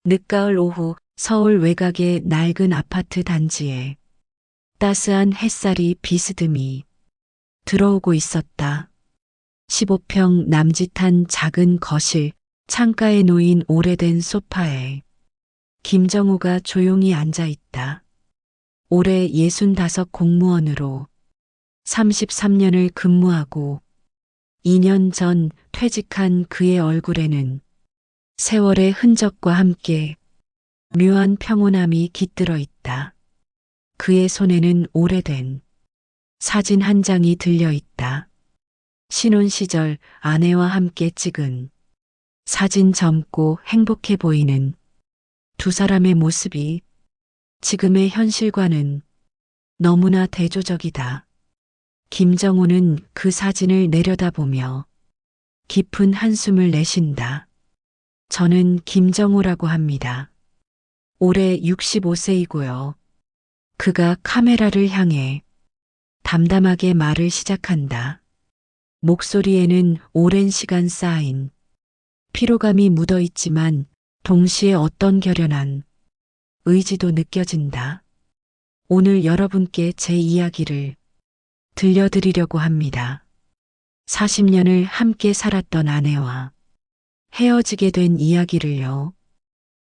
늦가을 오후 서울 외곽의 낡은 아파트 단지에 따스한 햇살이 비스듬히 들어오고 있었다. 15평 남짓한 작은 거실 창가에 놓인 오래된 소파에 김정우가 조용히 앉아 있다. 올해 65 공무원으로 33년을 근무하고 2년 전 퇴직한 그의 얼굴에는 세월의 흔적과 함께 묘한 평온함이 깃들어 있다. 그의 손에는 오래된 사진 한 장이 들려 있다. 신혼 시절 아내와 함께 찍은 사진, 젊고 행복해 보이는 두 사람의 모습이 지금의 현실과는 너무나 대조적이다. 김정우는 그 사진을 내려다보며 깊은 한숨을 내쉰다. 저는 김정우라고 합니다. 올해 65세이고요. 그가 카메라를 향해 담담하게 말을 시작한다. 목소리에는 오랜 시간 쌓인 피로감이 묻어 있지만 동시에 어떤 결연한 의지도 느껴진다. 오늘 여러분께 제 이야기를 들려드리려고 합니다. 40년을 함께 살았던 아내와 헤어지게 된 이야기를요.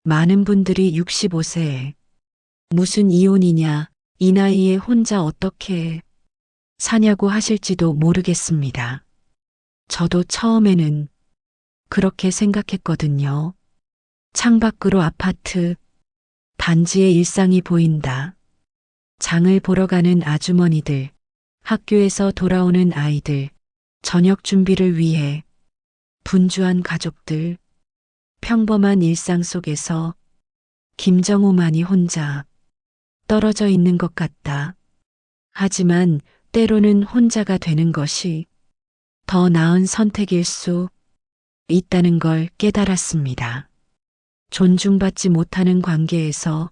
많은 분들이 65세에 무슨 이혼이냐, 이 나이에 혼자 어떻게 사냐고 하실지도 모르겠습니다. 저도 처음에는 그렇게 생각했거든요. 창밖으로 아파트, 단지의 일상이 보인다. 장을 보러 가는 아주머니들, 학교에서 돌아오는 아이들, 저녁 준비를 위해 분주한 가족들, 평범한 일상 속에서 김정우만이 혼자 떨어져 있는 것 같다. 하지만 때로는 혼자가 되는 것이 더 나은 선택일 수 있다는 걸 깨달았습니다. 존중받지 못하는 관계에서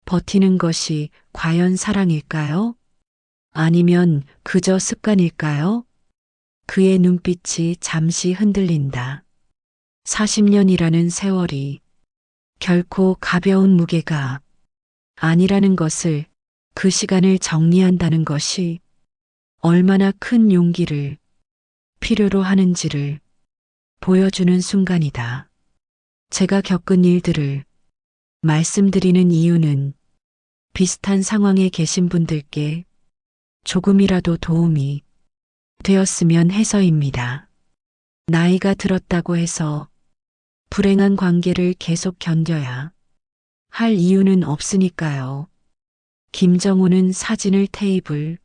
버티는 것이 과연 사랑일까요? 아니면 그저 습관일까요? 그의 눈빛이 잠시 흔들린다. 40년이라는 세월이 결코 가벼운 무게가 아니라는 것을, 그 시간을 정리한다는 것이 얼마나 큰 용기를 필요로 하는지를 보여주는 순간이다. 제가 겪은 일들을 말씀드리는 이유는 비슷한 상황에 계신 분들께 조금이라도 도움이 되었으면 해서입니다. 나이가 들었다고 해서 불행한 관계를 계속 견뎌야 할 이유는 없으니까요. 김정우는 사진을 테이블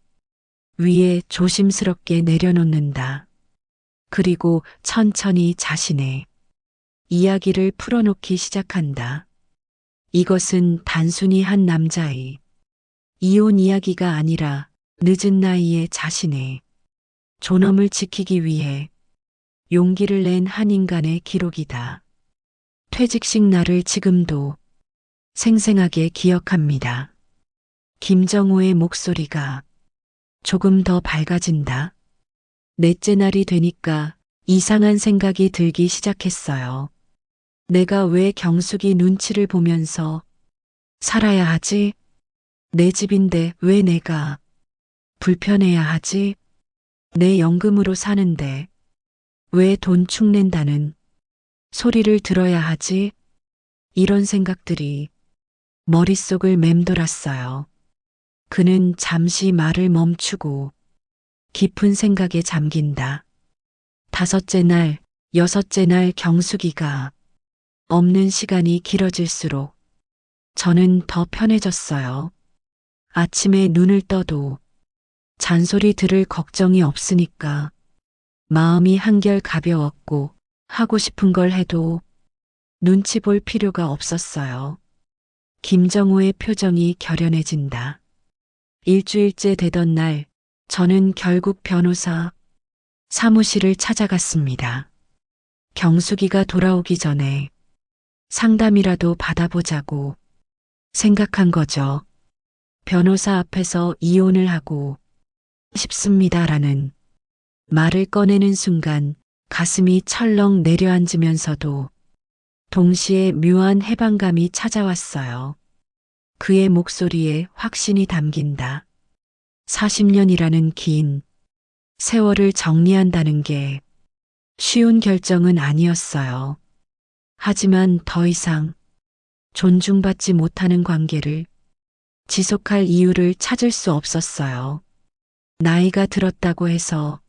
위에 조심스럽게 내려놓는다. 그리고 천천히 자신의 이야기를 풀어놓기 시작한다. 이것은 단순히 한 남자의 이혼 이야기가 아니라 늦은 나이에 자신의 존엄을 지키기 위해 용기를 낸 한 인간의 기록이다. 퇴직식 날을 지금도 생생하게 기억합니다. 김정우의 목소리가 조금 더 밝아진다. 넷째 날이 되니까 이상한 생각이 들기 시작했어요. 내가 왜 경숙이 눈치를 보면서 살아야 하지? 내 집인데 왜 내가 불편해야 하지? 내 연금으로 사는데 왜 돈 축낸다는 소리를 들어야 하지? 이런 생각들이 머릿속을 맴돌았어요. 그는 잠시 말을 멈추고 깊은 생각에 잠긴다. 다섯째 날, 여섯째 날 경숙이가 없는 시간이 길어질수록 저는 더 편해졌어요. 아침에 눈을 떠도 잔소리 들을 걱정이 없으니까 마음이 한결 가벼웠고, 하고 싶은 걸 해도 눈치 볼 필요가 없었어요. 김정우의 표정이 결연해진다. 일주일째 되던 날, 저는 결국 변호사 사무실을 찾아갔습니다. 경숙이가 돌아오기 전에 상담이라도 받아보자고 생각한 거죠. 변호사 앞에서 이혼을 하고 싶습니다라는 말을 꺼내는 순간 가슴이 철렁 내려앉으면서도 동시에 묘한 해방감이 찾아왔어요. 그의 목소리에 확신이 담긴다. 40년이라는 긴 세월을 정리한다는 게 쉬운 결정은 아니었어요. 하지만 더 이상 존중받지 못하는 관계를 지속할 이유를 찾을 수 없었어요. 나이가 들었다고 해서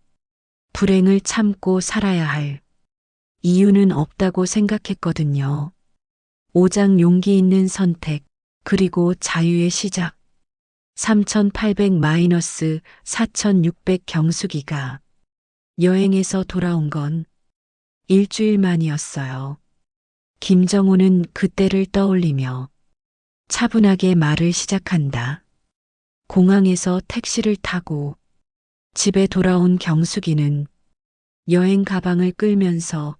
불행을 참고 살아야 할 이유는 없다고 생각했거든요. 오장 용기 있는 선택, 그리고 자유의 시작. 3800-4600 경수기가 여행에서 돌아온 건 일주일 만이었어요. 김정호는 그때를 떠올리며 차분하게 말을 시작한다. 공항에서 택시를 타고 집에 돌아온 경수기는 여행 가방을 끌면서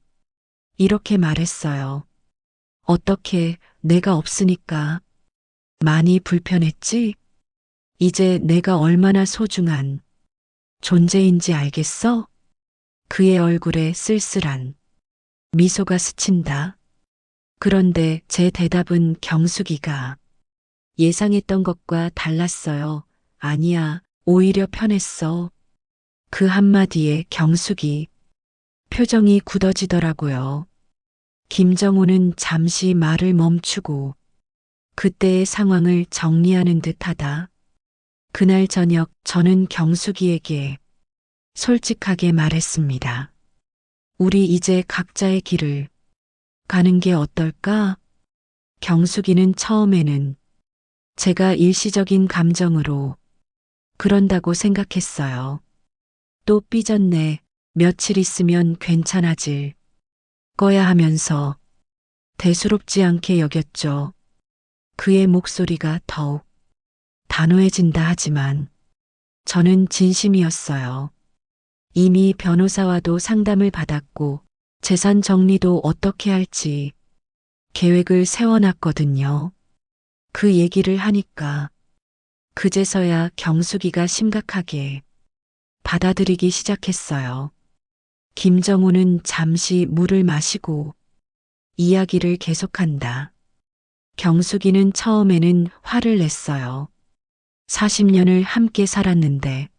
이렇게 말했어요. 어떻게 내가 없으니까 많이 불편했지? 이제 내가 얼마나 소중한 존재인지 알겠어? 그의 얼굴에 쓸쓸한 미소가 스친다. 그런데 제 대답은 경수기가 예상했던 것과 달랐어요. 아니야, 오히려 편했어. 그 한마디에 경수기 표정이 굳어지더라고요. 김정호는 잠시 말을 멈추고 그때의 상황을 정리하는 듯하다. 그날 저녁 저는 경수기에게 솔직하게 말했습니다. 우리 이제 각자의 길을 가는 게 어떨까? 경수기는 처음에는 제가 일시적인 감정으로 그런다고 생각했어요. 또 삐졌네. 며칠 있으면 괜찮아질 거야 하면서 대수롭지 않게 여겼죠. 그의 목소리가 더욱 단호해진다 하지만 저는 진심이었어요. 이미 변호사와도 상담을 받았고 재산 정리도 어떻게 할지 계획을 세워놨거든요. 그 얘기를 하니까 그제서야 경수기가 심각하게 받아들이기 시작했어요. 김정우는 잠시 물을 마시고 이야기를 계속한다. 경수기는 처음에는 화를 냈어요. 40년을 함께 살았는데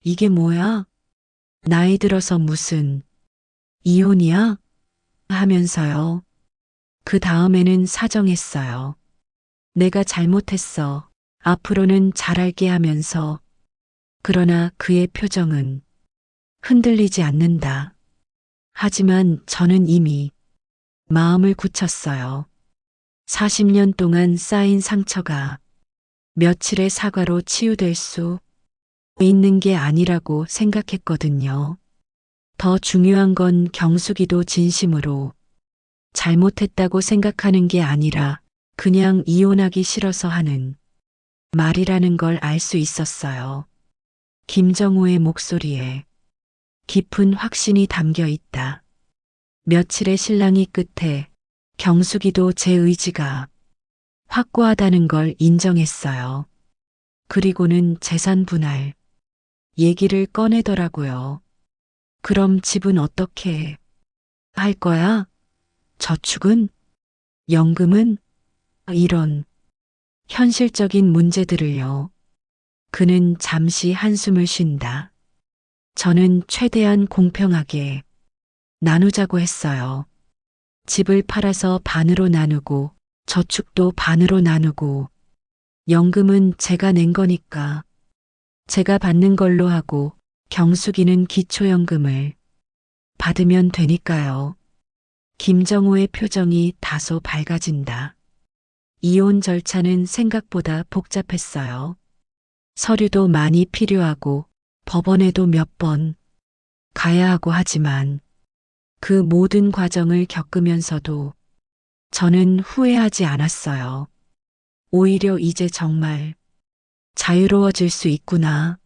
이게 뭐야? 나이 들어서 무슨 이혼이야? 하면서요. 그 다음에는 사정했어요. 내가 잘못했어. 앞으로는 잘할게 하면서. 그러나 그의 표정은 흔들리지 않는다. 하지만 저는 이미 마음을 굳혔어요. 40년 동안 쌓인 상처가 며칠의 사과로 치유될 수 있는 게 아니라고 생각했거든요. 더 중요한 건 경수기도 진심으로 잘못했다고 생각하는 게 아니라 그냥 이혼하기 싫어서 하는 말이라는 걸 알 수 있었어요. 김정우의 목소리에 깊은 확신이 담겨 있다. 며칠의 실랑이 끝에 경수기도 제 의지가 확고하다는 걸 인정했어요. 그리고는 재산 분할 얘기를 꺼내더라고요. 그럼 집은 어떻게 할 거야? 저축은? 연금은? 이런 현실적인 문제들을요. 그는 잠시 한숨을 쉰다. 저는 최대한 공평하게 나누자고 했어요. 집을 팔아서 반으로 나누고 저축도 반으로 나누고 연금은 제가 낸 거니까 제가 받는 걸로 하고 경수기는 기초연금을 받으면 되니까요. 김정우의 표정이 다소 밝아진다. 이혼 절차는 생각보다 복잡했어요. 서류도 많이 필요하고 법원에도 몇 번 가야 하고 하지만 그 모든 과정을 겪으면서도 저는 후회하지 않았어요. 오히려 이제 정말 자유로워질 수 있구나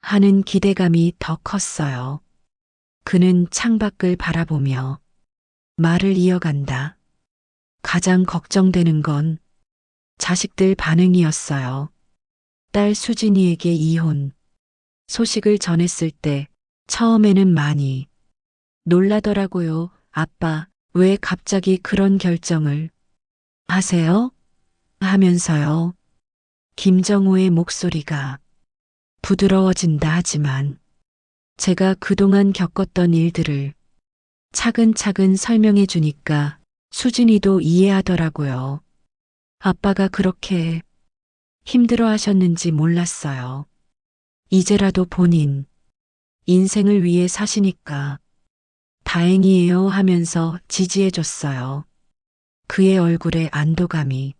하는 기대감이 더 컸어요. 그는 창밖을 바라보며 말을 이어간다. 가장 걱정되는 건 자식들 반응이었어요. 딸 수진이에게 이혼 소식을 전했을 때 처음에는 많이 놀라더라고요. 아빠, 왜 갑자기 그런 결정을 하세요? 하면서요. 김정호의 목소리가 부드러워진다 하지만 제가 그동안 겪었던 일들을 차근차근 설명해 주니까 수진이도 이해하더라고요. 아빠가 그렇게 힘들어 하셨는지 몰랐어요. 이제라도 본인 인생을 위해 사시니까 다행이에요 하면서 지지해 줬어요. 그의 얼굴에 안도감이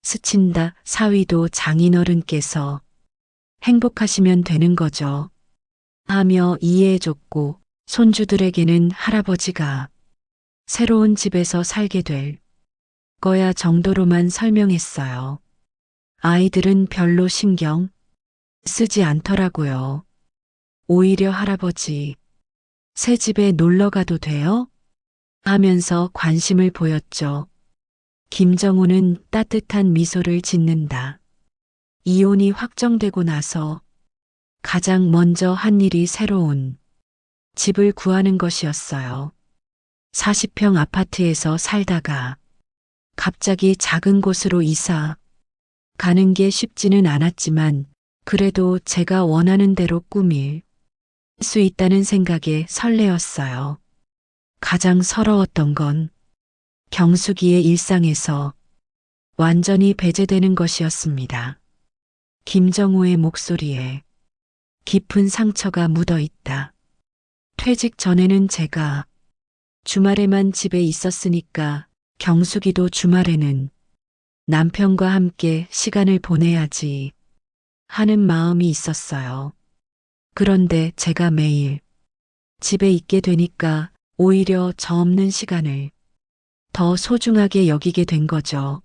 스친다. 사위도 장인어른께서 행복하시면 되는 거죠. 하며 이해해 줬고 손주들에게는 할아버지가 새로운 집에서 살게 될 거야 정도로만 설명했어요. 아이들은 별로 신경 쓰지 않더라고요. 오히려 할아버지, 새 집에 놀러 가도 돼요? 하면서 관심을 보였죠. 김정우는 따뜻한 미소를 짓는다. 이혼이 확정되고 나서 가장 먼저 한 일이 새로운 집을 구하는 것이었어요. 40평 아파트에서 살다가 갑자기 작은 곳으로 이사 가는 게 쉽지는 않았지만 그래도 제가 원하는 대로 꾸밀 수 있다는 생각에 설레었어요. 가장 서러웠던 건 경숙이의 일상에서 완전히 배제되는 것이었습니다. 김정우의 목소리에 깊은 상처가 묻어 있다. 퇴직 전에는 제가 주말에만 집에 있었으니까 경숙이도 주말에는 남편과 함께 시간을 보내야지 하는 마음이 있었어요. 그런데 제가 매일 집에 있게 되니까 오히려 저 없는 시간을 더 소중하게 여기게 된 거죠.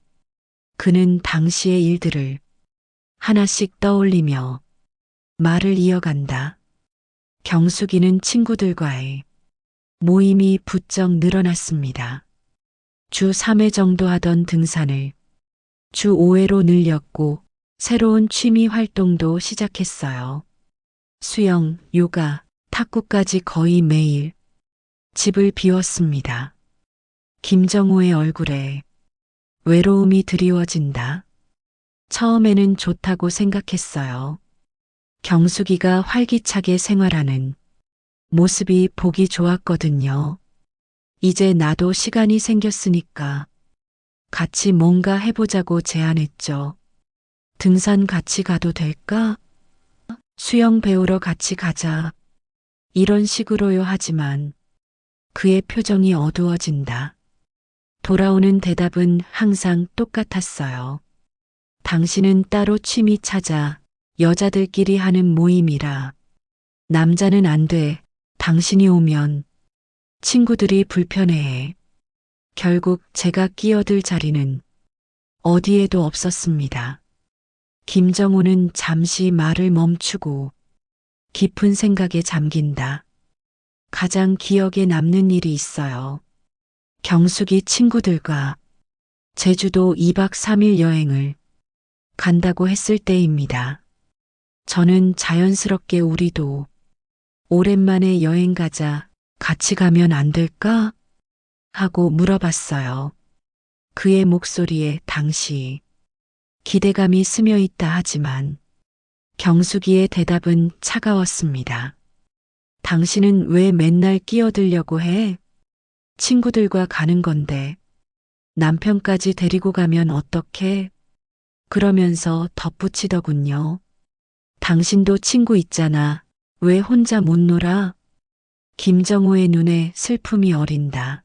그는 당시의 일들을 하나씩 떠올리며 말을 이어간다. 경숙이는 친구들과의 모임이 부쩍 늘어났습니다. 주 3회 정도 하던 등산을 주 5회로 늘렸고 새로운 취미 활동도 시작했어요. 수영, 요가, 탁구까지 거의 매일 집을 비웠습니다. 김정호의 얼굴에 외로움이 드리워진다. 처음에는 좋다고 생각했어요. 경숙이가 활기차게 생활하는 모습이 보기 좋았거든요. 이제 나도 시간이 생겼으니까 같이 뭔가 해보자고 제안했죠. 등산 같이 가도 될까? 수영 배우러 같이 가자. 이런 식으로요 하지만 그의 표정이 어두워진다. 돌아오는 대답은 항상 똑같았어요. 당신은 따로 취미 찾아 여자들끼리 하는 모임이라 남자는 안 돼. 당신이 오면 친구들이 불편해해. 결국 제가 끼어들 자리는 어디에도 없었습니다. 김정우는 잠시 말을 멈추고 깊은 생각에 잠긴다. 가장 기억에 남는 일이 있어요. 경숙이 친구들과 제주도 2박 3일 여행을 간다고 했을 때입니다. 저는 자연스럽게 우리도 오랜만에 여행 가자. 같이 가면 안 될까? 하고 물어봤어요. 그의 목소리에 당시 기대감이 스며 있다 하지만 경숙이의 대답은 차가웠습니다. 당신은 왜 맨날 끼어들려고 해? 친구들과 가는 건데 남편까지 데리고 가면 어떡해? 그러면서 덧붙이더군요. 당신도 친구 있잖아. 왜 혼자 못 놀아? 김정호의 눈에 슬픔이 어린다.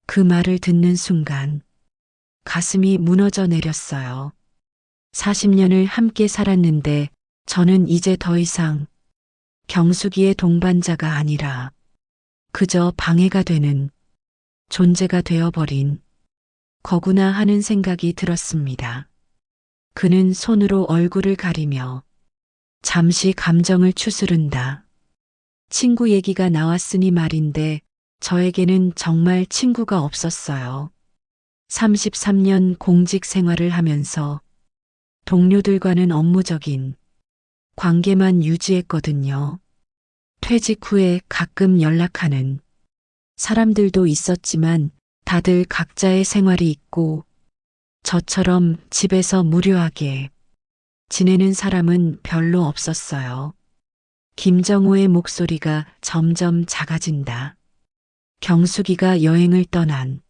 그 말을 듣는 순간 가슴이 무너져 내렸어요. 40년을 함께 살았는데 저는 이제 더 이상 경숙이의 동반자가 아니라 그저 방해가 되는 존재가 되어버린 거구나 하는 생각이 들었습니다. 그는 손으로 얼굴을 가리며 잠시 감정을 추스른다. 친구 얘기가 나왔으니 말인데 저에게는 정말 친구가 없었어요. 33년 공직 생활을 하면서 동료들과는 업무적인 관계만 유지했거든요. 퇴직 후에 가끔 연락하는 사람들도 있었지만 다들 각자의 생활이 있고 저처럼 집에서 무료하게 지내는 사람은 별로 없었어요. 김정호의 목소리가 점점 작아진다. 경숙이가 여행을 떠난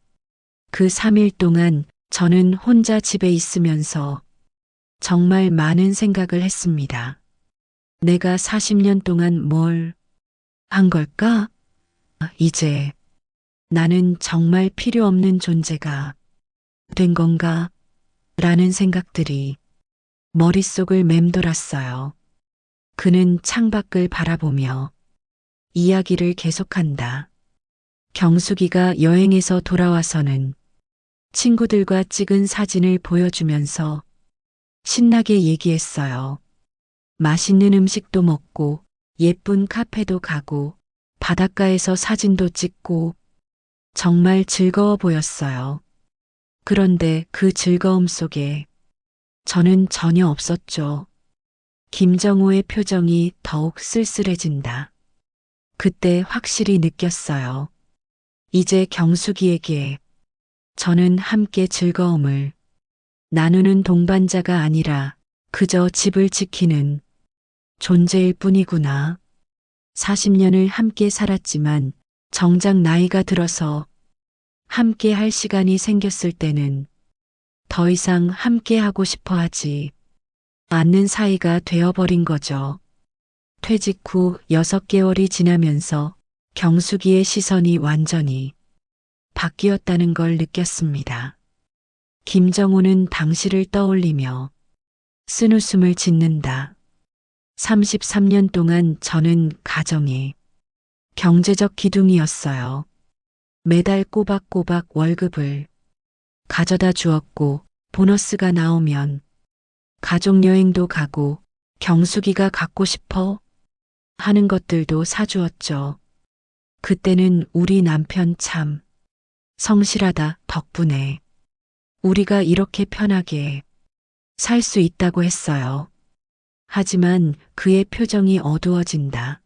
그 3일 동안 저는 혼자 집에 있으면서 정말 많은 생각을 했습니다. 내가 40년 동안 뭘 한 걸까? 이제 나는 정말 필요 없는 존재가 된 건가? 라는 생각들이 머릿속을 맴돌았어요. 그는 창밖을 바라보며 이야기를 계속한다. 경숙이가 여행에서 돌아와서는 친구들과 찍은 사진을 보여주면서 신나게 얘기했어요. 맛있는 음식도 먹고 예쁜 카페도 가고 바닷가에서 사진도 찍고 정말 즐거워 보였어요. 그런데 그 즐거움 속에 저는 전혀 없었죠. 김정호의 표정이 더욱 쓸쓸해진다. 그때 확실히 느꼈어요. 이제 경숙이에게 저는 함께 즐거움을 나누는 동반자가 아니라 그저 집을 지키는 존재일 뿐이구나. 40년을 함께 살았지만 정작 나이가 들어서 함께 할 시간이 생겼을 때는 더 이상 함께 하고 싶어 하지 않는 사이가 되어버린 거죠. 퇴직 후 6개월이 지나면서 경숙이의 시선이 완전히 바뀌었다는 걸 느꼈습니다. 김정호는 당시를 떠올리며 쓴웃음을 짓는다. 33년 동안 저는 가정의 경제적 기둥이었어요. 매달 꼬박꼬박 월급을 가져다 주었고 보너스가 나오면 가족여행도 가고 경숙이가 갖고 싶어 하는 것들도 사주었죠. 그때는 우리 남편 참 성실하다 덕분에 우리가 이렇게 편하게 살 수 있다고 했어요. 하지만 그의 표정이 어두워진다.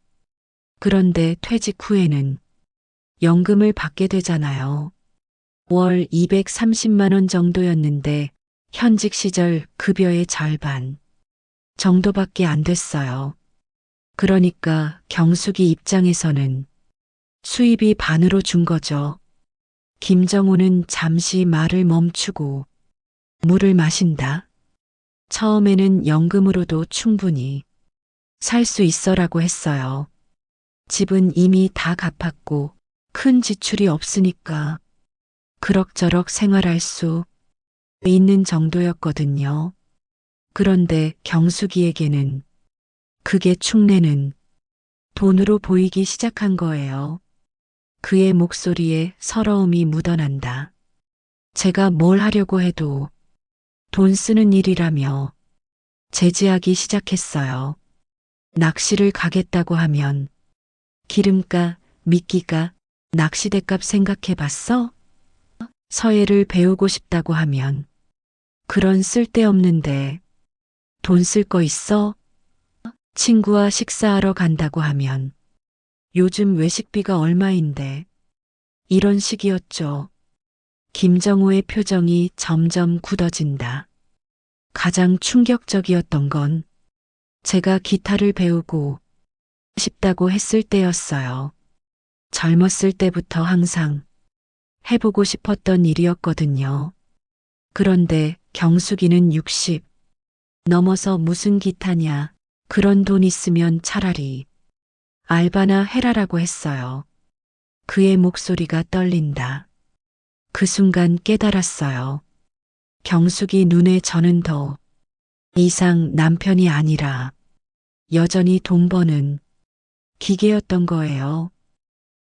그런데 퇴직 후에는 연금을 받게 되잖아요. 월 230만 원 정도였는데 현직 시절 급여의 절반 정도밖에 안 됐어요. 그러니까 경숙이 입장에서는 수입이 반으로 준 거죠. 김정호는 잠시 말을 멈추고 물을 마신다. 처음에는 연금으로도 충분히 살 수 있어라고 했어요. 집은 이미 다 갚았고 큰 지출이 없으니까 그럭저럭 생활할 수 있는 정도였거든요. 그런데 경숙이에게는 그게 축내는 돈으로 보이기 시작한 거예요. 그의 목소리에 서러움이 묻어난다. 제가 뭘 하려고 해도 돈 쓰는 일이라며 제지하기 시작했어요. 낚시를 가겠다고 하면 기름값, 미끼값, 낚시대값 생각해 봤어? 서예를 배우고 싶다고 하면 그런 쓸데없는데 돈 쓸 거 있어? 친구와 식사하러 간다고 하면 요즘 외식비가 얼마인데 이런 식이었죠. 김정호의 표정이 점점 굳어진다. 가장 충격적이었던 건 제가 기타를 배우고 싶다고 했을 때였어요. 젊었을 때부터 항상 해보고 싶었던 일이었거든요. 그런데 경숙이는 60 넘어서 무슨 기타냐, 그런 돈 있으면 차라리 알바나 해라라고 했어요. 그의 목소리가 떨린다. 그 순간 깨달았어요. 경숙이 눈에 저는 더 이상 남편이 아니라 여전히 돈 버는 기계였던 거예요.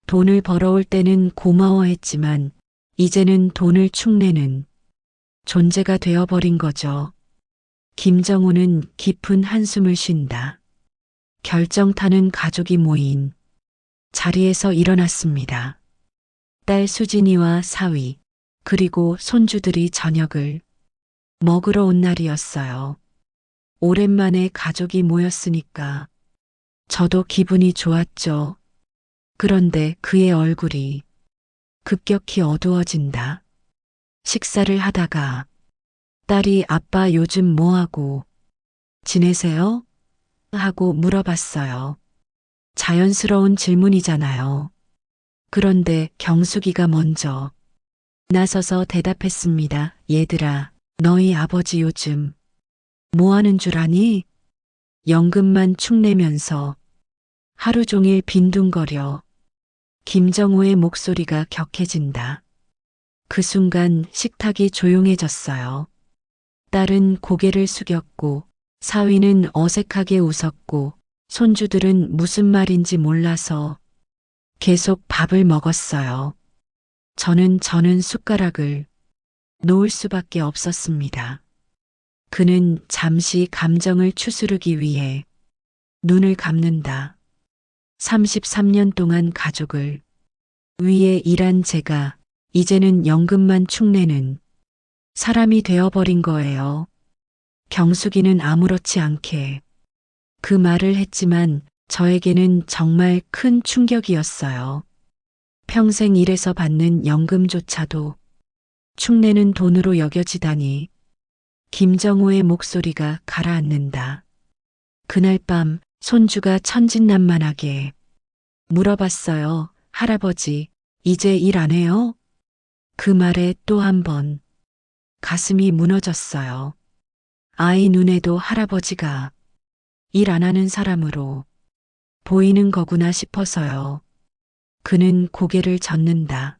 돈을 벌어올 때는 고마워했지만 이제는 돈을 축내는 존재가 되어버린 거죠. 김정호는 깊은 한숨을 쉰다. 결정타는 가족이 모인 자리에서 일어났습니다. 딸 수진이와 사위, 그리고 손주들이 저녁을 먹으러 온 날이었어요. 오랜만에 가족이 모였으니까 저도 기분이 좋았죠. 그런데 그의 얼굴이 급격히 어두워진다. 식사를 하다가 딸이 아빠 요즘 뭐하고 지내세요? 하고 물어봤어요. 자연스러운 질문이잖아요. 그런데 경숙이가 먼저 나서서 대답했습니다. 얘들아, 너희 아버지 요즘 뭐 하는 줄 아니? 연금만 축내면서 하루 종일 빈둥거려. 김정호의 목소리가 격해진다. 그 순간 식탁이 조용해졌어요. 딸은 고개를 숙였고 사위는 어색하게 웃었고 손주들은 무슨 말인지 몰라서 계속 밥을 먹었어요. 저는 숟가락을 놓을 수밖에 없었습니다. 그는 잠시 감정을 추스르기 위해 눈을 감는다. 33년 동안 가족을 위해 일한 제가 이제는 연금만 축내는 사람이 되어버린 거예요. 경숙이는 아무렇지 않게 그 말을 했지만 저에게는 정말 큰 충격이었어요. 평생 일해서 받는 연금조차도 축내는 돈으로 여겨지다니. 김정호의 목소리가 가라앉는다. 그날 밤 손주가 천진난만하게 물어봤어요. 할아버지, 이제 일 안 해요? 그 말에 또 한 번 가슴이 무너졌어요. 아이 눈에도 할아버지가 일 안 하는 사람으로 보이는 거구나 싶어서요. 그는 고개를 젓는다.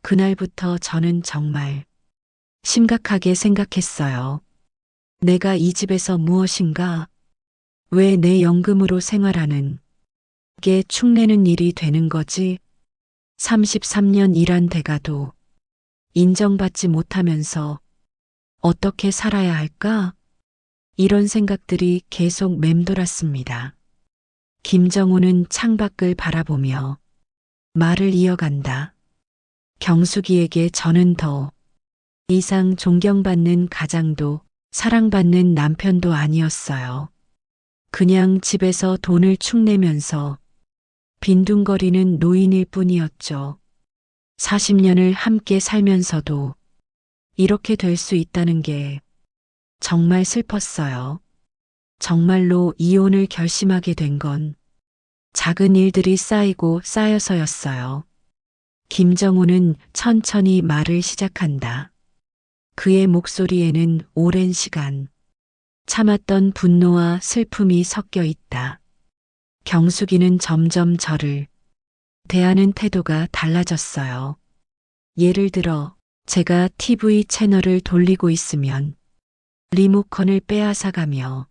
그날부터 저는 정말 심각하게 생각했어요. 내가 이 집에서 무엇인가? 왜 내 연금으로 생활하는 게 축내는 일이 되는 거지? 33년 일한 대가도 인정받지 못하면서 어떻게 살아야 할까? 이런 생각들이 계속 맴돌았습니다. 김정호는 창밖을 바라보며 말을 이어간다. 경숙이에게 저는 더 이상 존경받는 가장도 사랑받는 남편도 아니었어요. 그냥 집에서 돈을 축내면서 빈둥거리는 노인일 뿐이었죠. 40년을 함께 살면서도 이렇게 될 수 있다는 게 정말 슬펐어요. 정말로 이혼을 결심하게 된 건 작은 일들이 쌓이고 쌓여서였어요. 김정호는 천천히 말을 시작한다. 그의 목소리에는 오랜 시간 참았던 분노와 슬픔이 섞여 있다. 경숙이는 점점 저를 대하는 태도가 달라졌어요. 예를 들어 제가 TV 채널을 돌리고 있으면 리모컨을 빼앗아가며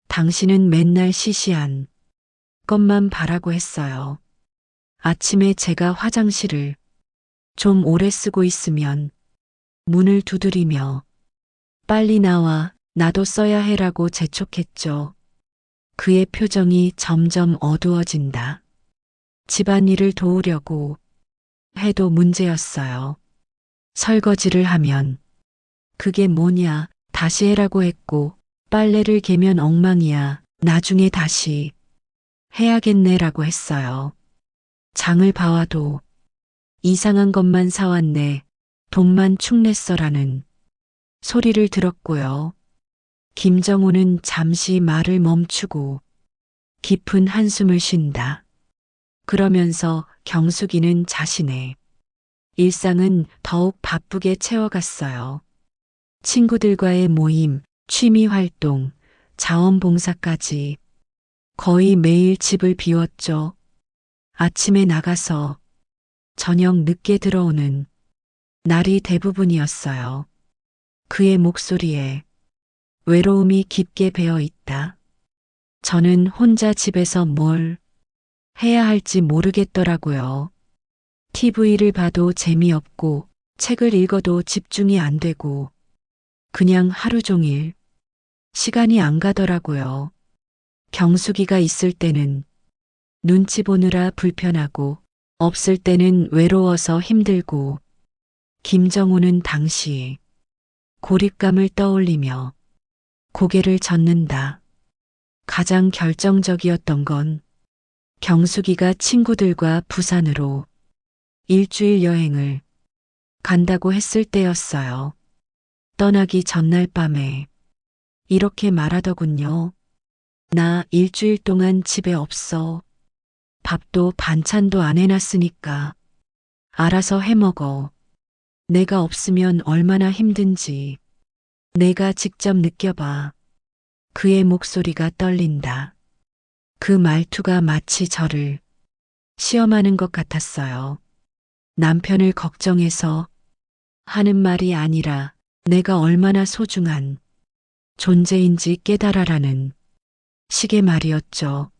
당신은 맨날 시시한 것만 바라고 했어요. 아침에 제가 화장실을 좀 오래 쓰고 있으면 문을 두드리며 빨리 나와 나도 써야 해라고 재촉했죠. 그의 표정이 점점 어두워진다. 집안일을 도우려고 해도 문제였어요. 설거지를 하면 그게 뭐냐 다시 해라고 했고 빨래를 개면 엉망이야 나중에 다시 해야겠네라고 했어요. 장을 봐와도 이상한 것만 사왔네 돈만 축냈어라는 소리를 들었고요. 김정호는 잠시 말을 멈추고 깊은 한숨을 쉰다. 그러면서 경숙이는 자신의 일상은 더욱 바쁘게 채워갔어요. 친구들과의 모임, 취미 활동, 자원봉사까지 거의 매일 집을 비웠죠. 아침에 나가서 저녁 늦게 들어오는 날이 대부분이었어요. 그의 목소리에 외로움이 깊게 배어 있다. 저는 혼자 집에서 뭘 해야 할지 모르겠더라고요. TV를 봐도 재미없고 책을 읽어도 집중이 안 되고 그냥 하루 종일 시간이 안 가더라고요. 경숙이가 있을 때는 눈치 보느라 불편하고 없을 때는 외로워서 힘들고 김정호는 당시 고립감을 떠올리며 고개를 젓는다. 가장 결정적이었던 건 경숙이가 친구들과 부산으로 일주일 여행을 간다고 했을 때였어요. 떠나기 전날 밤에 이렇게 말하더군요. 나 일주일 동안 집에 없어. 밥도 반찬도 안 해놨으니까 알아서 해 먹어. 내가 없으면 얼마나 힘든지 내가 직접 느껴봐. 그의 목소리가 떨린다. 그 말투가 마치 저를 시험하는 것 같았어요. 남편을 걱정해서 하는 말이 아니라 내가 얼마나 소중한 존재인지 깨달아라는 식의 말이었죠.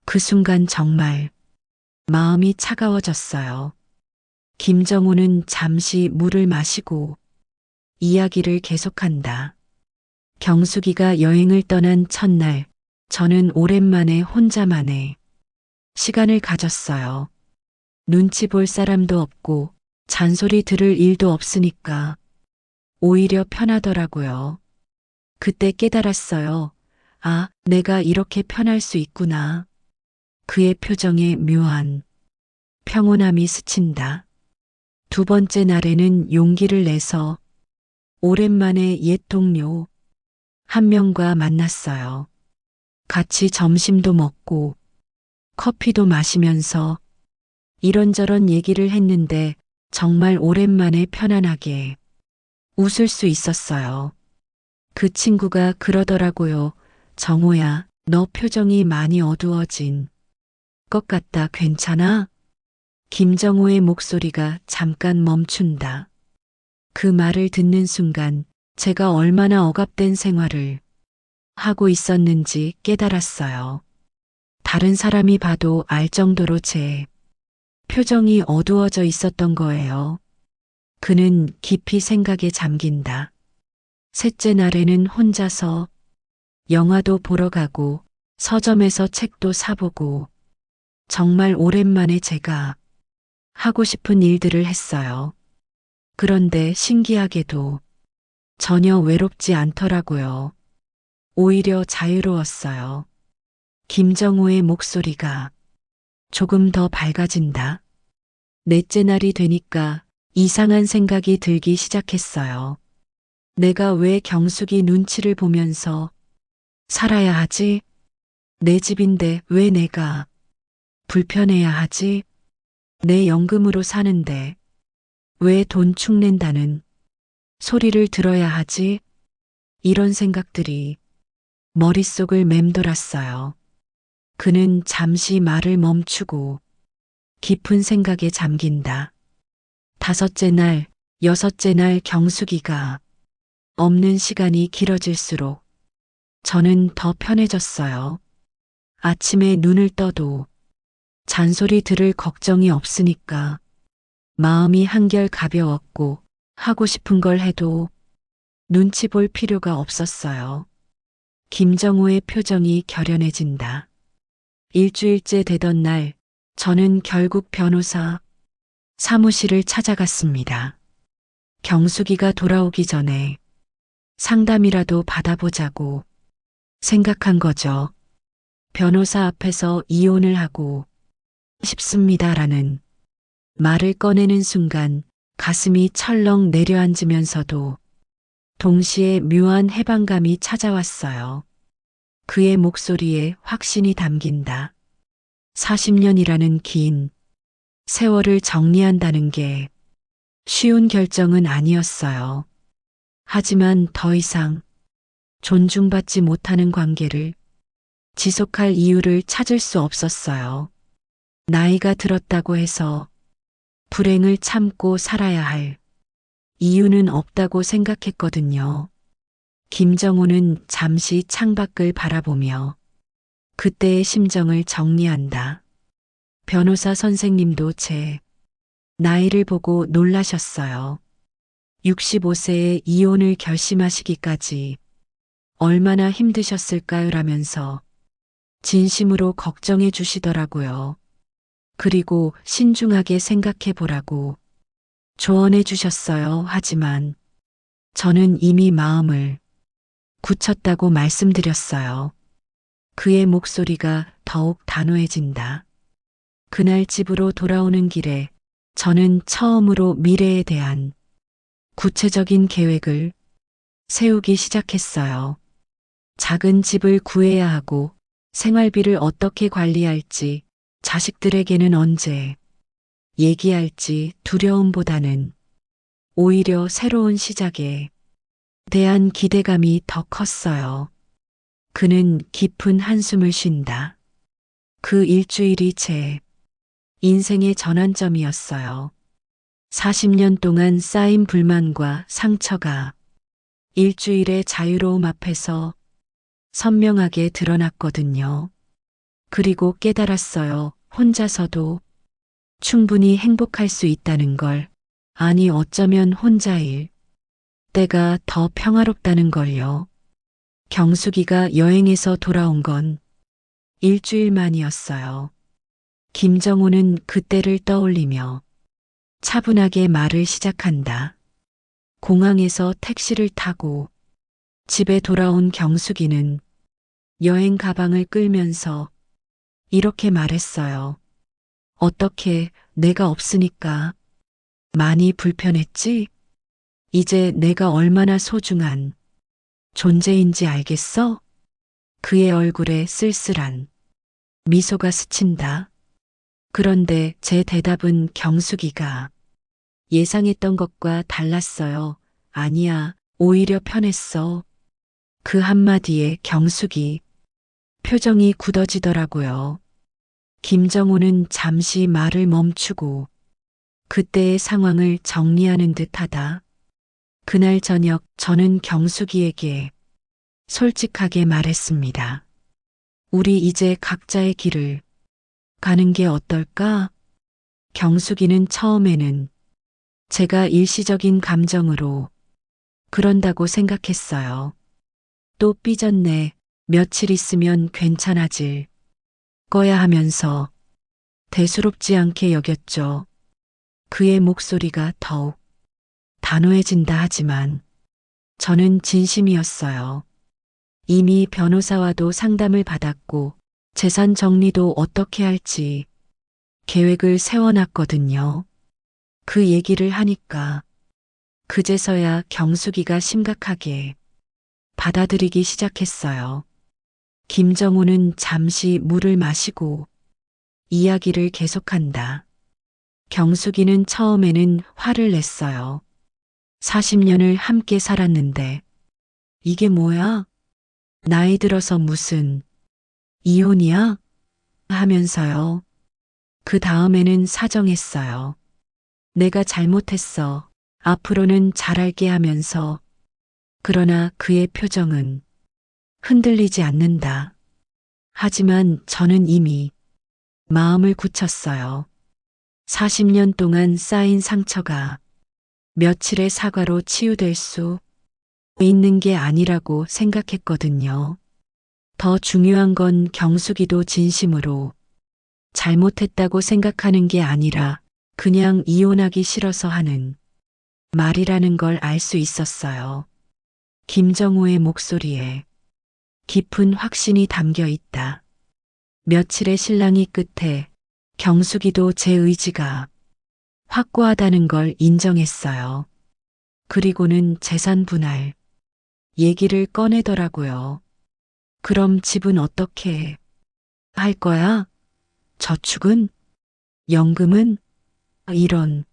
그 순간 정말 마음이 차가워졌어요. 김정우는 잠시 물을 마시고 이야기를 계속한다. 경숙이가 여행을 떠난 첫날, 저는 오랜만에 혼자만의 시간을 가졌어요. 눈치 볼 사람도 없고 잔소리 들을 일도 없으니까 오히려 편하더라고요. 그때 깨달았어요. 아, 내가 이렇게 편할 수 있구나. 그의 표정에 묘한 평온함이 스친다. 두 번째 날에는 용기를 내서 오랜만에 옛 동료 한 명과 만났어요. 같이 점심도 먹고 커피도 마시면서 이런저런 얘기를 했는데 정말 오랜만에 편안하게 웃을 수 있었어요. 그 친구가 그러더라고요. 정호야, 너 표정이 많이 어두워진 것 같다. 괜찮아? 김정호의 목소리가 잠깐 멈춘다. 그 말을 듣는 순간 제가 얼마나 억압된 생활을 하고 있었는지 깨달았어요. 다른 사람이 봐도 알 정도로 제 표정이 어두워져 있었던 거예요. 그는 깊이 생각에 잠긴다. 셋째 날에는 혼자서 영화도 보러 가고 서점에서 책도 사보고 정말 오랜만에 제가 하고 싶은 일들을 했어요. 그런데 신기하게도 전혀 외롭지 않더라고요. 오히려 자유로웠어요. 김정우의 목소리가 조금 더 밝아진다. 넷째 날이 되니까 이상한 생각이 들기 시작했어요. 내가 왜 경숙이 눈치를 보면서 살아야 하지? 내 집인데 왜 내가 불편해야 하지? 내 연금으로 사는데 왜 돈 축낸다는 소리를 들어야 하지? 이런 생각들이 머릿속을 맴돌았어요. 그는 잠시 말을 멈추고 깊은 생각에 잠긴다. 다섯째 날, 여섯째 날 경숙이가 없는 시간이 길어질수록 저는 더 편해졌어요. 아침에 눈을 떠도 잔소리 들을 걱정이 없으니까 마음이 한결 가벼웠고 하고 싶은 걸 해도 눈치 볼 필요가 없었어요. 김정우의 표정이 결연해진다. 일주일째 되던 날, 저는 결국 변호사 사무실을 찾아갔습니다. 경숙이가 돌아오기 전에 상담이라도 받아보자고 생각한 거죠. 변호사 앞에서 이혼을 하고 싶습니다라는 말을 꺼내는 순간 가슴이 철렁 내려앉으면서도 동시에 묘한 해방감이 찾아왔어요. 그의 목소리에 확신이 담긴다. 40년이라는 긴 세월을 정리한다는 게 쉬운 결정은 아니었어요. 하지만 더 이상 존중받지 못하는 관계를 지속할 이유를 찾을 수 없었어요. 나이가 들었다고 해서 불행을 참고 살아야 할 이유는 없다고 생각했거든요. 김정우는 잠시 창밖을 바라보며 그때의 심정을 정리한다. 변호사 선생님도 제 나이를 보고 놀라셨어요. 65세에 이혼을 결심하시기까지 얼마나 힘드셨을까요? 라면서 진심으로 걱정해 주시더라고요. 그리고 신중하게 생각해 보라고 조언해 주셨어요. 하지만 저는 이미 마음을 굳혔다고 말씀드렸어요. 그의 목소리가 더욱 단호해진다. 그날 집으로 돌아오는 길에 저는 처음으로 미래에 대한 구체적인 계획을 세우기 시작했어요. 작은 집을 구해야 하고 생활비를 어떻게 관리할지, 자식들에게는 언제 얘기할지 두려움보다는 오히려 새로운 시작에 대한 기대감이 더 컸어요. 그는 깊은 한숨을 쉰다. 그 일주일이 제 인생의 전환점이었어요. 40년 동안 쌓인 불만과 상처가 일주일의 자유로움 앞에서 선명하게 드러났거든요. 그리고 깨달았어요. 혼자서도 충분히 행복할 수 있다는 걸. 아니, 어쩌면 혼자일 때가 더 평화롭다는 걸요. 경숙이가 여행에서 돌아온 건 일주일 만이었어요. 김정호는 그때를 떠올리며 차분하게 말을 시작한다. 공항에서 택시를 타고 집에 돌아온 경숙이는 여행 가방을 끌면서 이렇게 말했어요. 어떻게 내가 없으니까 많이 불편했지? 이제 내가 얼마나 소중한 존재인지 알겠어? 그의 얼굴에 쓸쓸한 미소가 스친다. 그런데 제 대답은 경숙이가 예상했던 것과 달랐어요. 아니야, 오히려 편했어. 그 한마디에 경숙이 표정이 굳어지더라고요. 김정호는 잠시 말을 멈추고 그때의 상황을 정리하는 듯하다. 그날 저녁 저는 경숙이에게 솔직하게 말했습니다. 우리 이제 각자의 길을 가는 게 어떨까? 경숙이는 처음에는 제가 일시적인 감정으로 그런다고 생각했어요. 또 삐졌네. 며칠 있으면 괜찮아질 거야 하면서 대수롭지 않게 여겼죠. 그의 목소리가 더욱 단호해진다 하지만 저는 진심이었어요. 이미 변호사와도 상담을 받았고 재산 정리도 어떻게 할지 계획을 세워놨거든요. 그 얘기를 하니까 그제서야 경숙이가 심각하게 받아들이기 시작했어요. 김정호는 잠시 물을 마시고 이야기를 계속한다. 경숙이는 처음에는 화를 냈어요. 40년을 함께 살았는데 이게 뭐야? 나이 들어서 무슨 이혼이야? 하면서요. 그 다음에는 사정했어요. 내가 잘못했어. 앞으로는 잘할게 하면서. 그러나 그의 표정은 흔들리지 않는다. 하지만 저는 이미 마음을 굳혔어요. 40년 동안 쌓인 상처가 며칠의 사과로 치유될 수 있는 게 아니라고 생각했거든요. 더 중요한 건 경숙이도 진심으로 잘못했다고 생각하는 게 아니라 그냥 이혼하기 싫어서 하는 말이라는 걸 알 수 있었어요. 김정호의 목소리에 깊은 확신이 담겨 있다. 며칠의 실랑이 끝에 경숙이도 제 의지가 확고하다는 걸 인정했어요. 그리고는 재산 분할 얘기를 꺼내더라고요. 그럼 집은 어떻게 할 거야? 저축은? 연금은? 이런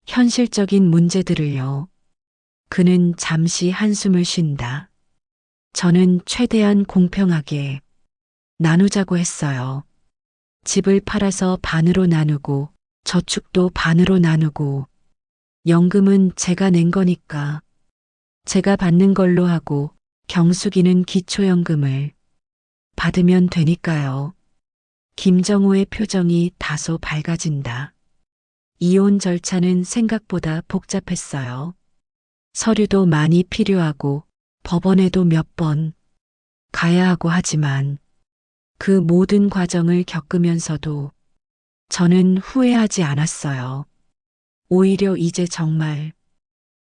현실적인 문제들을요. 그는 잠시 한숨을 쉰다. 저는 최대한 공평하게 나누자고 했어요. 집을 팔아서 반으로 나누고 저축도 반으로 나누고 연금은 제가 낸 거니까 제가 받는 걸로 하고 경숙이는 기초연금을 받으면 되니까요. 김정호의 표정이 다소 밝아진다. 이혼 절차는 생각보다 복잡했어요. 서류도 많이 필요하고 법원에도 몇 번 가야 하고 하지만 그 모든 과정을 겪으면서도 저는 후회하지 않았어요. 오히려 이제 정말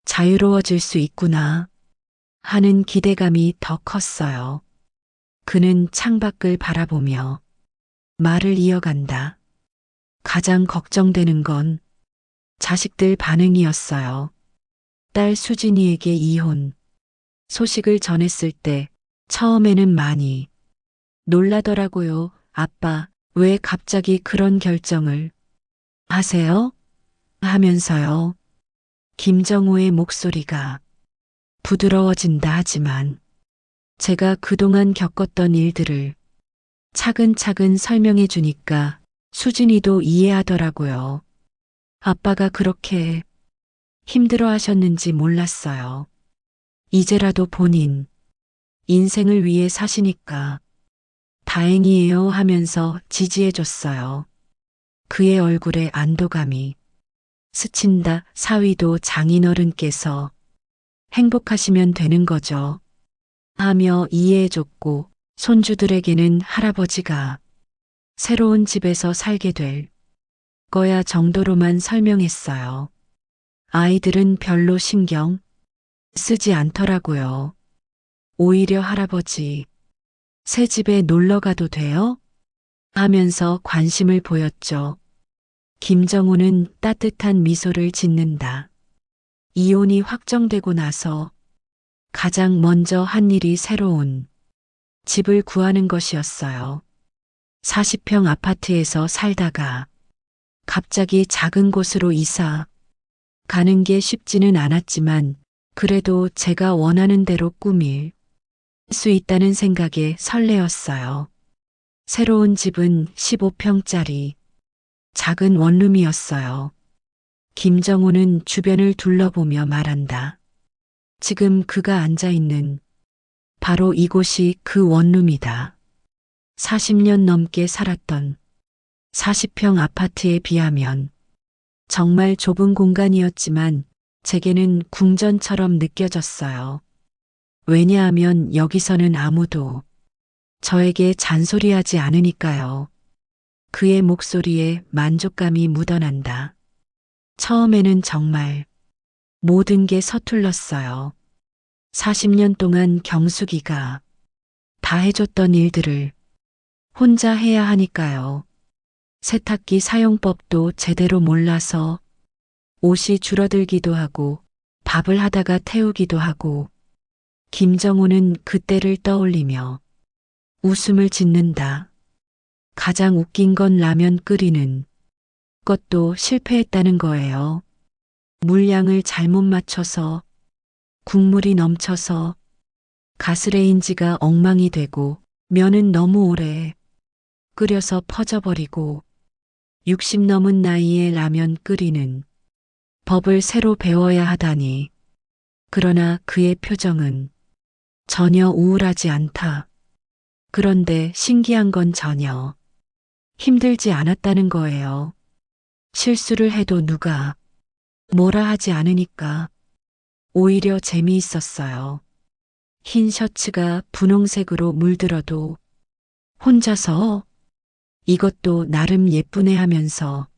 자유로워질 수 있구나 하는 기대감이 더 컸어요. 그는 창밖을 바라보며 말을 이어간다. 가장 걱정되는 건 자식들 반응이었어요. 딸 수진이에게 이혼 소식을 전했을 때 처음에는 많이 놀라더라고요. 아빠, 왜 갑자기 그런 결정을 하세요? 하면서요. 김정우의 목소리가 부드러워진다 하지만 제가 그동안 겪었던 일들을 차근차근 설명해 주니까 수진이도 이해하더라고요. 아빠가 그렇게 힘들어 하셨는지 몰랐어요. 이제라도 본인 인생을 위해 사시니까 다행이에요 하면서 지지해 줬어요. 그의 얼굴에 안도감이 스친다. 사위도 장인어른께서 행복하시면 되는 거죠. 하며 이해해 줬고 손주들에게는 할아버지가 새로운 집에서 살게 될 거야 정도로만 설명했어요. 아이들은 별로 신경 쓰지 않더라고요. 오히려 할아버지, 새 집에 놀러 가도 돼요? 하면서 관심을 보였죠. 김정우는 따뜻한 미소를 짓는다. 이혼이 확정되고 나서 가장 먼저 한 일이 새로운 집을 구하는 것이었어요. 40평 아파트에서 살다가 갑자기 작은 곳으로 이사 가는 게 쉽지는 않았지만 그래도 제가 원하는 대로 꾸밀 수 있다는 생각에 설레었어요. 새로운 집은 15평짜리 작은 원룸이었어요. 김정우는 주변을 둘러보며 말한다. 지금 그가 앉아 있는 바로 이곳이 그 원룸이다. 40년 넘게 살았던 40평 아파트에 비하면 정말 좁은 공간이었지만 제게는 궁전처럼 느껴졌어요. 왜냐하면 여기서는 아무도 저에게 잔소리하지 않으니까요. 그의 목소리에 만족감이 묻어난다. 처음에는 정말 모든 게 서툴렀어요. 40년 동안 경숙이가 다 해줬던 일들을 혼자 해야 하니까요. 세탁기 사용법도 제대로 몰라서 옷이 줄어들기도 하고 밥을 하다가 태우기도 하고 김정우는 그때를 떠올리며 웃음을 짓는다. 가장 웃긴 건 라면 끓이는 것도 실패했다는 거예요. 물량을 잘못 맞춰서 국물이 넘쳐서 가스레인지가 엉망이 되고 면은 너무 오래 끓여서 퍼져버리고 60 넘은 나이에 라면 끓이는 법을 새로 배워야 하다니. 그러나 그의 표정은 전혀 우울하지 않다. 그런데 신기한 건 전혀 힘들지 않았다는 거예요. 실수를 해도 누가 뭐라 하지 않으니까 오히려 재미있었어요. 흰 셔츠가 분홍색으로 물들어도 혼자서 이것도 나름 예쁘네 하면서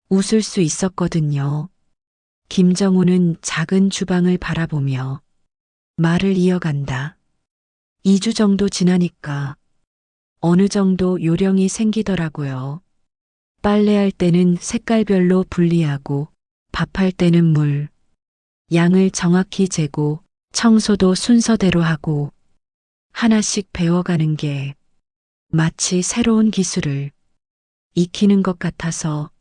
웃을 수 있었거든요. 김정우는 작은 주방을 바라보며 말을 이어간다. 2주 정도 지나니까 어느 정도 요령이 생기더라고요. 빨래할 때는 색깔별로 분리하고 밥할 때는 물, 양을 정확히 재고 청소도 순서대로 하고 하나씩 배워가는 게 마치 새로운 기술을 익히는 것 같아서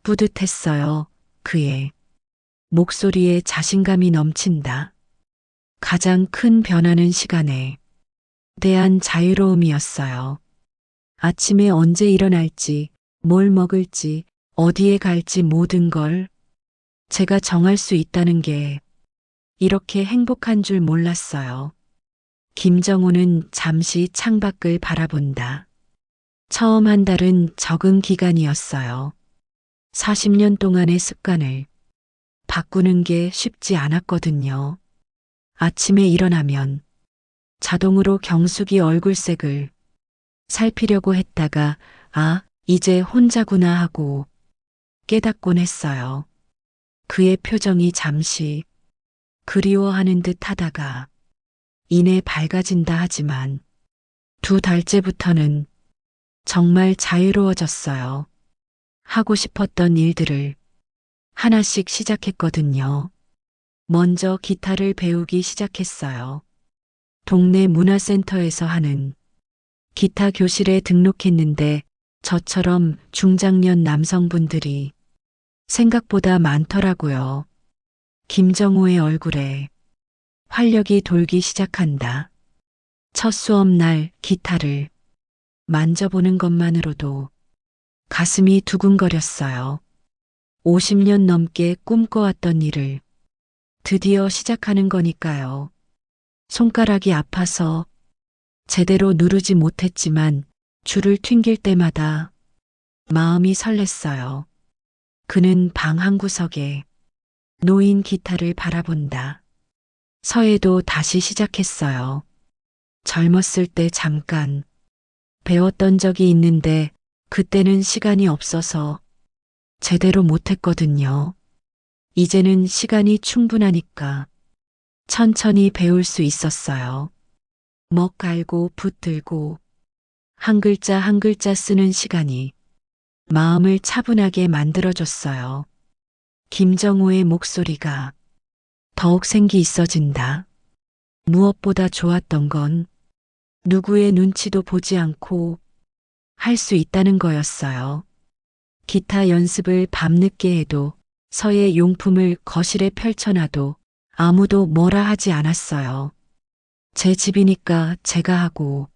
뿌듯했어요. 그의 목소리에 자신감이 넘친다. 가장 큰 변화는 시간에 대한 자유로움이었어요. 아침에 언제 일어날지, 뭘 먹을지, 어디에 갈지 모든 걸 제가 정할 수 있다는 게 이렇게 행복한 줄 몰랐어요. 김정우는 잠시 창밖을 바라본다. 처음 한 달은 적응 기간이었어요. 40년 동안의 습관을 바꾸는 게 쉽지 않았거든요. 아침에 일어나면 자동으로 경숙이 얼굴색을 살피려고 했다가 아, 이제 혼자구나 하고 깨닫곤 했어요. 그의 표정이 잠시 그리워하는 듯 하다가 이내 밝아진다 하지만 2달째부터는 정말 자유로워졌어요. 하고 싶었던 일들을 하나씩 시작했거든요. 먼저 기타를 배우기 시작했어요. 동네 문화센터에서 하는 기타 교실에 등록했는데 저처럼 중장년 남성분들이 생각보다 많더라고요. 김정호의 얼굴에 활력이 돌기 시작한다. 첫 수업 날 기타를 만져보는 것만으로도 가슴이 두근거렸어요. 50년 넘게 꿈꿔왔던 일을 드디어 시작하는 거니까요. 손가락이 아파서 제대로 누르지 못했지만 줄을 튕길 때마다 마음이 설렜어요. 그는 방 한구석에 놓인 기타를 바라본다. 서예도 다시 시작했어요. 젊었을 때 잠깐 배웠던 적이 있는데 그때는 시간이 없어서 제대로 못했거든요. 이제는 시간이 충분하니까 천천히 배울 수 있었어요. 먹 갈고 붓 들고 한 글자 한 글자 쓰는 시간이 마음을 차분하게 만들어줬어요. 김정호의 목소리가 더욱 생기 있어진다. 무엇보다 좋았던 건 누구의 눈치도 보지 않고 할 수 있다는 거였어요. 기타 연습을 밤늦게 해도 서예 용품을 거실에 펼쳐놔도 아무도 뭐라 하지 않았어요. 제 집이니까 제가 하고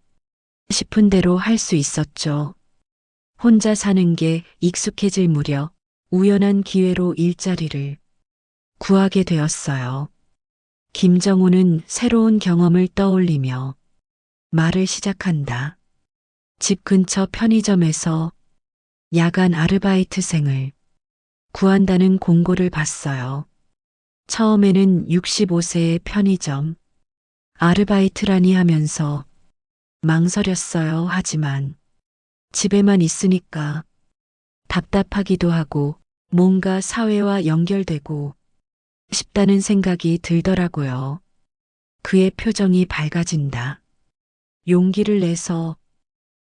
싶은 대로 할 수 있었죠. 혼자 사는 게 익숙해질 무렵 우연한 기회로 일자리를 구하게 되었어요. 김정호는 새로운 경험을 떠올리며 말을 시작한다. 집 근처 편의점에서 야간 아르바이트생을 구한다는 공고를 봤어요. 처음에는 65세의 편의점 아르바이트라니 하면서 망설였어요. 하지만 집에만 있으니까 답답하기도 하고 뭔가 사회와 연결되고 싶다는 생각이 들더라고요. 그의 표정이 밝아진다. 용기를 내서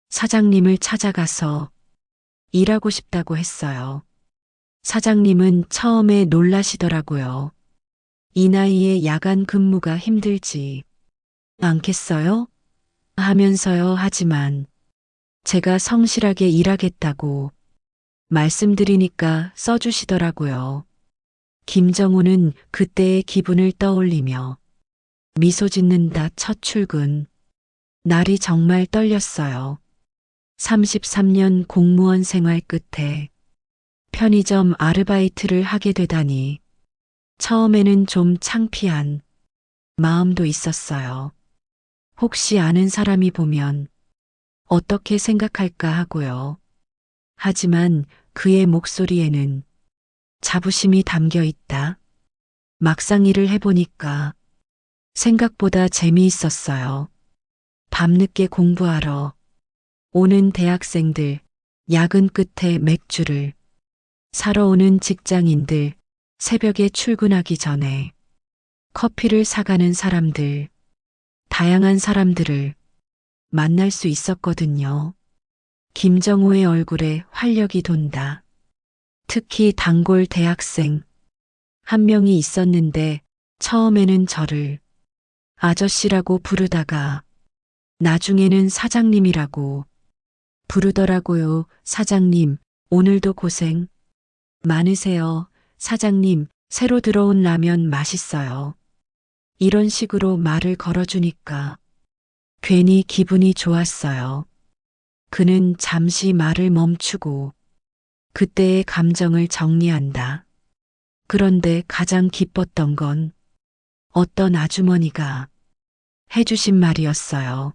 사장님을 찾아가서 일하고 싶다고 했어요. 사장님은 처음에 놀라시더라고요. 이 나이에 야간 근무가 힘들지 않겠어요? 하면서요. 하지만 제가 성실하게 일하겠다고 말씀드리니까 써주시더라고요. 김정호는 그때의 기분을 떠올리며 미소 짓는다. 첫 출근. 날이 정말 떨렸어요. 33년 공무원 생활 끝에 편의점 아르바이트를 하게 되다니 처음에는 좀 창피한 마음도 있었어요. 혹시 아는 사람이 보면 어떻게 생각할까 하고요. 하지만 그의 목소리에는 자부심이 담겨 있다. 막상 일을 해보니까 생각보다 재미있었어요. 밤늦게 공부하러 오는 대학생들, 야근 끝에 맥주를 사러 오는 직장인들, 새벽에 출근하기 전에 커피를 사가는 사람들, 다양한 사람들을 만날 수 있었거든요. 김정호의 얼굴에 활력이 돈다. 특히 단골 대학생 한 명이 있었는데 처음에는 저를 아저씨라고 부르다가 나중에는 사장님이라고 부르더라고요. 사장님, 오늘도 고생 많으세요. 사장님, 새로 들어온 라면 맛있어요. 이런 식으로 말을 걸어주니까 괜히 기분이 좋았어요. 그는 잠시 말을 멈추고 그때의 감정을 정리한다. 그런데 가장 기뻤던 건 어떤 아주머니가 해주신 말이었어요.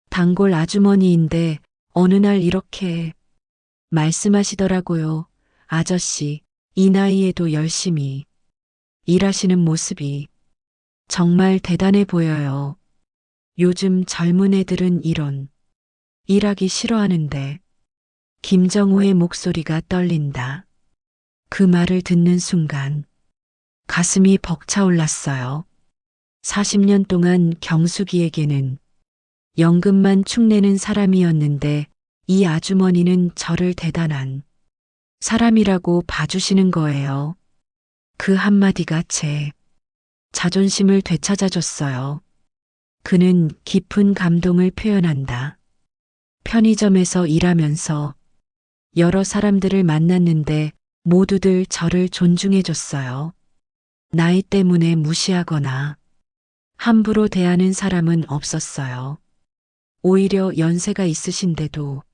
단골 아주머니인데 어느 날 이렇게 말씀하시더라고요. 아저씨, 이 나이에도 열심히 일하시는 모습이 정말 대단해 보여요. 요즘 젊은 애들은 이런 일하기 싫어하는데 김정호의 목소리가 떨린다. 그 말을 듣는 순간 가슴이 벅차올랐어요. 40년 동안 경숙이에게는 연금만 축내는 사람이었는데 이 아주머니는 저를 대단한 사람이라고 봐주시는 거예요. 그 한마디가 제 자존심을 되찾아줬어요. 그는 깊은 감동을 표현한다. 편의점에서 일하면서 여러 사람들을 만났는데 모두들 저를 존중해줬어요. 나이 때문에 무시하거나 함부로 대하는 사람은 없었어요. 오히려 연세가 있으신데도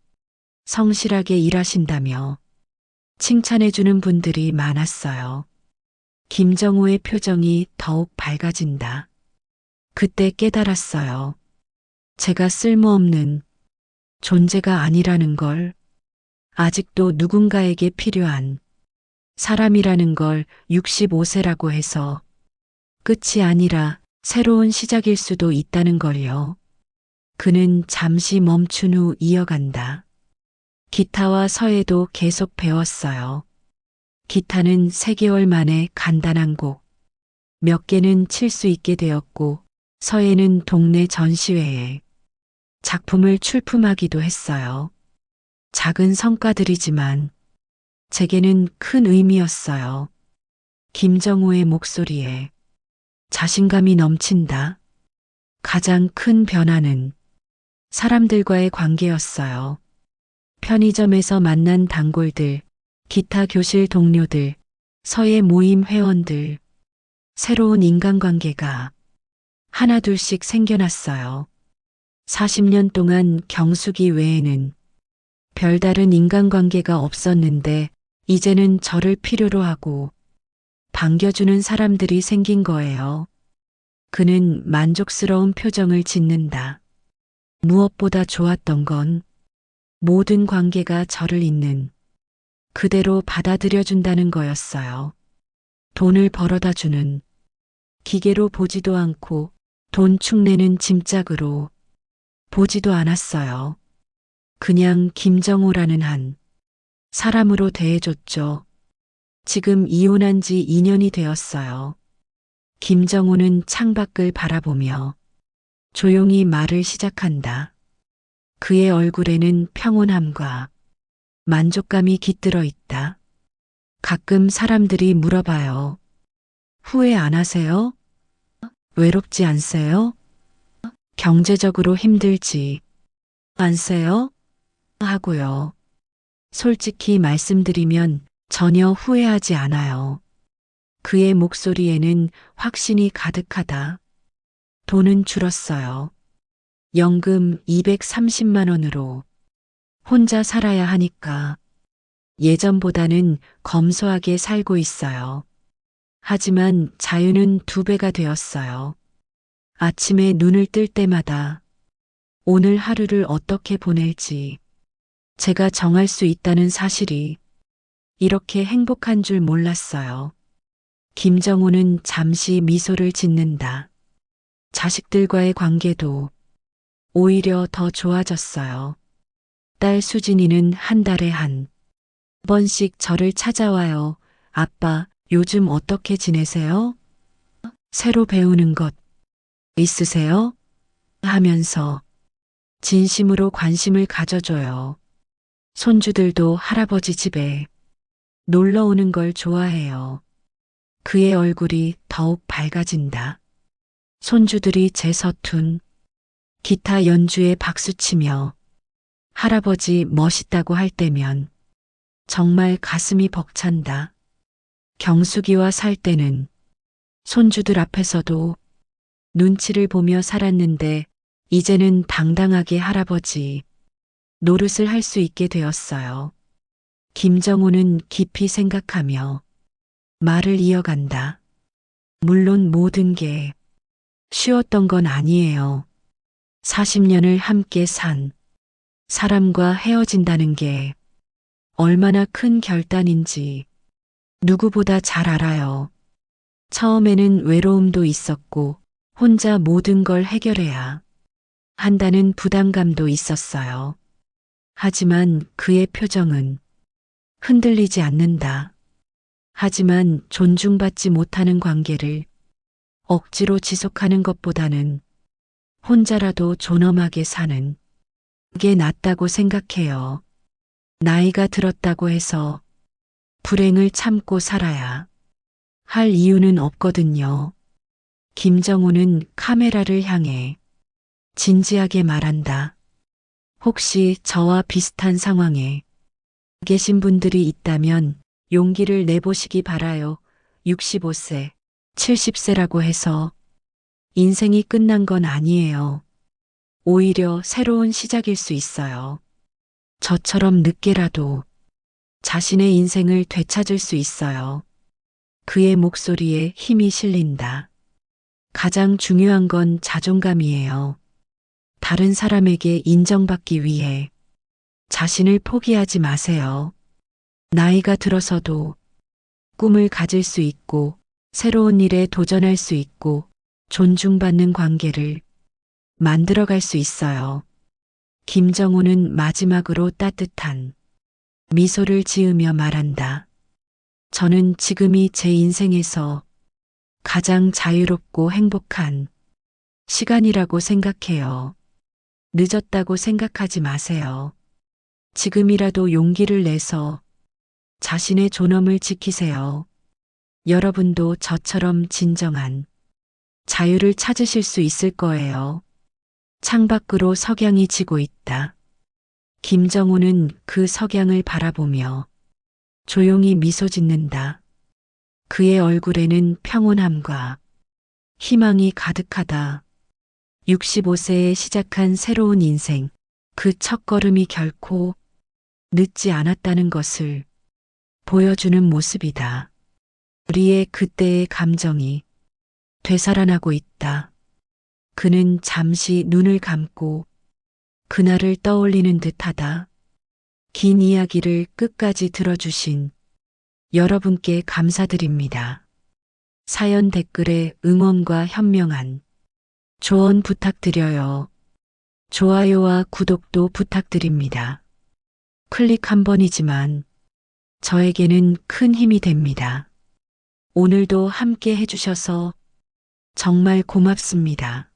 성실하게 일하신다며 칭찬해주는 분들이 많았어요. 김정호의 표정이 더욱 밝아진다. 그때 깨달았어요. 제가 쓸모없는 존재가 아니라는 걸, 아직도 누군가에게 필요한 사람이라는 걸. 65세라고 해서 끝이 아니라 새로운 시작일 수도 있다는 걸요. 그는 잠시 멈춘 후 이어간다. 기타와 서예도 계속 배웠어요. 기타는 3개월 만에 간단한 곡 몇 개는 칠 수 있게 되었고, 서예는 동네 전시회에 작품을 출품하기도 했어요. 작은 성과들이지만 제게는 큰 의미였어요. 김정호의 목소리에 자신감이 넘친다. 가장 큰 변화는 사람들과의 관계였어요. 편의점에서 만난 단골들, 기타 교실 동료들, 서예 모임 회원들, 새로운 인간관계가 하나둘씩 생겨났어요. 40년 동안 경숙이 외에는 별다른 인간관계가 없었는데 이제는 저를 필요로 하고 반겨주는 사람들이 생긴 거예요. 그는 만족스러운 표정을 짓는다. 무엇보다 좋았던 건 모든 관계가 저를 있는 그대로 받아들여준다는 거였어요. 돈을 벌어다 주는 기계로 보지도 않고 돈 축내는 짐짝으로 보지도 않았어요. 그냥 김정호라는 한 사람으로 대해줬죠. 지금 이혼한 지 2년이 되었어요. 김정호는 창밖을 바라보며 조용히 말을 시작한다. 그의 얼굴에는 평온함과 만족감이 깃들어 있다. 가끔 사람들이 물어봐요. 후회 안 하세요? 외롭지 않으세요? 경제적으로 힘들지 않으세요? 하고요. 솔직히 말씀드리면 전혀 후회하지 않아요. 그의 목소리에는 확신이 가득하다. 돈은 줄었어요. 연금 230만 원으로 혼자 살아야 하니까 예전보다는 검소하게 살고 있어요. 하지만 자유는 2배가 되었어요. 아침에 눈을 뜰 때마다 오늘 하루를 어떻게 보낼지 제가 정할 수 있다는 사실이 이렇게 행복한 줄 몰랐어요. 김정호는 잠시 미소를 짓는다. 자식들과의 관계도 오히려 더 좋아졌어요. 딸 수진이는 한 달에 한 번씩 저를 찾아와요. 아빠, 요즘 어떻게 지내세요? 새로 배우는 것 있으세요? 하면서 진심으로 관심을 가져줘요. 손주들도 할아버지 집에 놀러 오는 걸 좋아해요. 그의 얼굴이 더욱 밝아진다. 손주들이 제 서툰 기타 연주에 박수치며 할아버지 멋있다고 할 때면 정말 가슴이 벅찬다. 경숙이와 살 때는 손주들 앞에서도 눈치를 보며 살았는데 이제는 당당하게 할아버지 노릇을 할 수 있게 되었어요. 김정호는 깊이 생각하며 말을 이어간다. 물론 모든 게 쉬웠던 건 아니에요. 40년을 함께 산 사람과 헤어진다는 게 얼마나 큰 결단인지 누구보다 잘 알아요. 처음에는 외로움도 있었고 혼자 모든 걸 해결해야 한다는 부담감도 있었어요. 하지만 그의 표정은 흔들리지 않는다. 하지만 존중받지 못하는 관계를 억지로 지속하는 것보다는 혼자라도 존엄하게 사는 게 낫다고 생각해요. 나이가 들었다고 해서 불행을 참고 살아야 할 이유는 없거든요. 김정우는 카메라를 향해 진지하게 말한다. 혹시 저와 비슷한 상황에 계신 분들이 있다면 용기를 내보시기 바라요. 65세, 70세라고 해서 인생이 끝난 건 아니에요. 오히려 새로운 시작일 수 있어요. 저처럼 늦게라도 자신의 인생을 되찾을 수 있어요. 그의 목소리에 힘이 실린다. 가장 중요한 건 자존감이에요. 다른 사람에게 인정받기 위해 자신을 포기하지 마세요. 나이가 들어서도 꿈을 가질 수 있고 새로운 일에 도전할 수 있고 존중받는 관계를 만들어갈 수 있어요. 김정우는 마지막으로 따뜻한 미소를 지으며 말한다. 저는 지금이 제 인생에서 가장 자유롭고 행복한 시간이라고 생각해요. 늦었다고 생각하지 마세요. 지금이라도 용기를 내서 자신의 존엄을 지키세요. 여러분도 저처럼 진정한 자유를 찾으실 수 있을 거예요. 창밖으로 석양이 지고 있다. 김정우는 그 석양을 바라보며 조용히 미소 짓는다. 그의 얼굴에는 평온함과 희망이 가득하다. 65세에 시작한 새로운 인생, 그 첫걸음이 결코 늦지 않았다는 것을 보여주는 모습이다. 우리의 그때의 감정이 되살아나고 있다. 그는 잠시 눈을 감고 그날을 떠올리는 듯하다. 긴 이야기를 끝까지 들어주신 여러분께 감사드립니다. 사연 댓글에 응원과 현명한 조언 부탁드려요. 좋아요와 구독도 부탁드립니다. 클릭 한 번이지만 저에게는 큰 힘이 됩니다. 오늘도 함께 해주셔서 정말 고맙습니다.